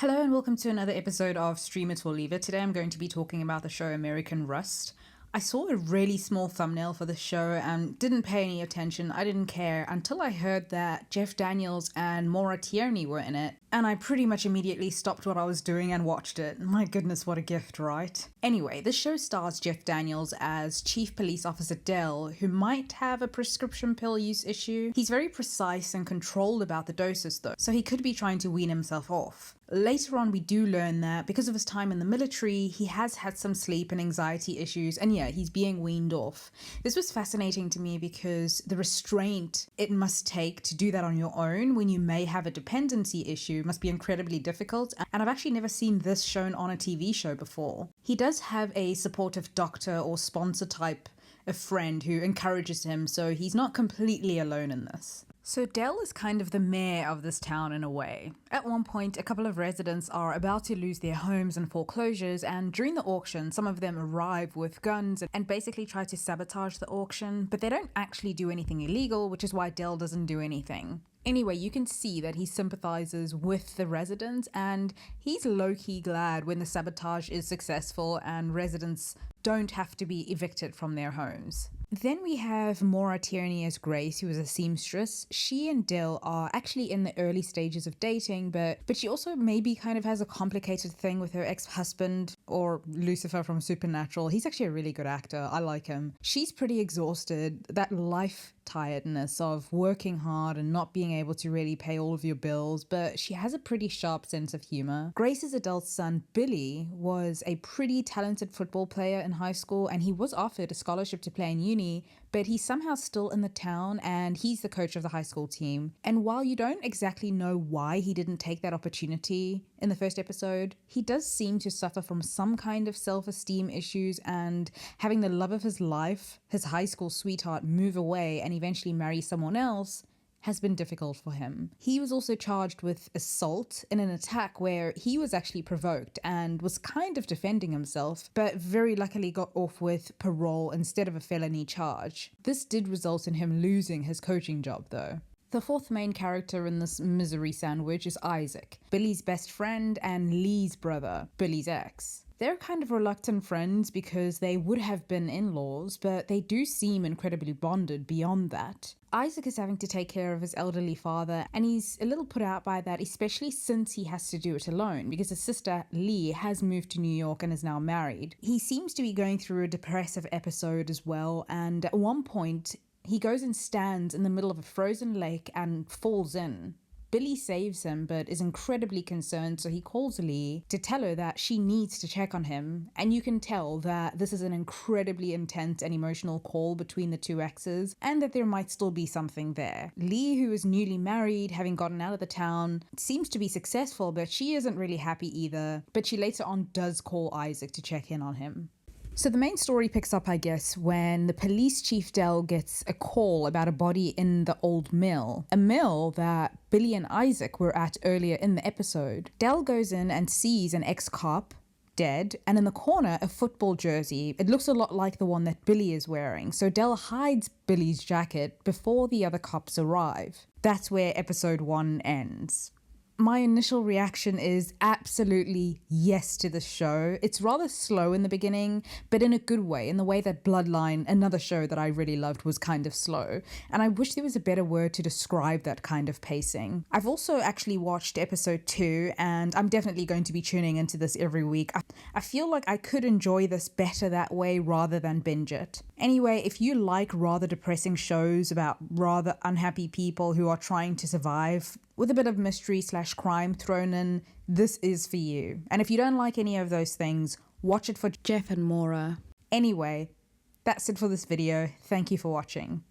Hello and welcome to another episode of Stream It or Leave It. Today I'm going to be talking about the show American Rust. I saw a really small thumbnail for the show and didn't pay any attention. I didn't care until I heard that Jeff Daniels and Maura Tierney were in it, and I pretty much immediately stopped what I was doing and watched it. My goodness, what a gift, right? Anyway, this show stars Jeff Daniels as Chief Police Officer Dell, who might have a prescription pill use issue. He's very precise and controlled about the doses though, so he could be trying to wean himself off. Later on, we do learn that because of his time in the military, he has had some sleep and anxiety issues, and yeah, he's being weaned off. This was fascinating to me because the restraint it must take to do that on your own when you may have a dependency issue must be incredibly difficult, and I've actually never seen this shown on a TV show before. He does have a supportive doctor or sponsor type of friend who encourages him, so he's not completely alone in this. So Dell is kind of the mayor of this town in a way. At one point, a couple of residents are about to lose their homes in foreclosures, and during the auction, some of them arrive with guns and basically try to sabotage the auction, but they don't actually do anything illegal, which is why Dell doesn't do anything. Anyway, you can see that he sympathizes with the residents, and he's low-key glad when the sabotage is successful and residents don't have to be evicted from their homes. Then we have Maura Tierney as Grace, who is a seamstress. She and Dell are actually in the early stages of dating, but she also maybe kind of has a complicated thing with her ex-husband, or Lucifer from Supernatural. He's actually a really good actor. I like him. She's pretty exhausted. That life tiredness of working hard and not being able to really pay all of your bills, but she has a pretty sharp sense of humor. Grace's adult son, Billy, was a pretty talented football player in high school, and he was offered a scholarship to play in uni, but he's somehow still in the town and he's the coach of the high school team. And while you don't exactly know why he didn't take that opportunity in the first episode, he does seem to suffer from some kind of self-esteem issues, and having the love of his life, his high school sweetheart, move away and eventually marry someone else has been difficult for him. He was also charged with assault in an attack where he was actually provoked and was kind of defending himself, but very luckily got off with parole instead of a felony charge. This did result in him losing his coaching job though. The fourth main character in this misery sandwich is Isaac, Billy's best friend and Lee's brother, Billy's ex. They're kind of reluctant friends because they would have been in-laws, but they do seem incredibly bonded beyond that. Isaac is having to take care of his elderly father, and he's a little put out by that, especially since he has to do it alone because his sister Lee has moved to New York and is now married. He seems to be going through a depressive episode as well, and at one point he goes and stands in the middle of a frozen lake and falls in. Billy saves him but is incredibly concerned, so he calls Lee to tell her that she needs to check on him, and you can tell that this is an incredibly intense and emotional call between the two exes and that there might still be something there. Lee, who is newly married, having gotten out of the town, seems to be successful, but she isn't really happy either, but she later on does call Isaac to check in on him. So the main story picks up, I guess, when the police chief Dell gets a call about a body in the old mill, a mill that Billy and Isaac were at earlier in the episode. Dell goes in and sees an ex-cop dead, and in the corner a football jersey. It looks a lot like the one that Billy is wearing, so Dell hides Billy's jacket before the other cops arrive. That's where episode 1 ends. My initial reaction is absolutely yes to this show. It's rather slow in the beginning, but in a good way, in the way that Bloodline, another show that I really loved, was kind of slow. And I wish there was a better word to describe that kind of pacing. I've also actually watched episode 2, and I'm definitely going to be tuning into this every week. I feel like I could enjoy this better that way rather than binge it. Anyway, if you like rather depressing shows about rather unhappy people who are trying to survive with a bit of mystery/crime thrown in, this is for you. And if you don't like any of those things, watch it for Jeff and Maura. Anyway, that's it for this video. Thank you for watching.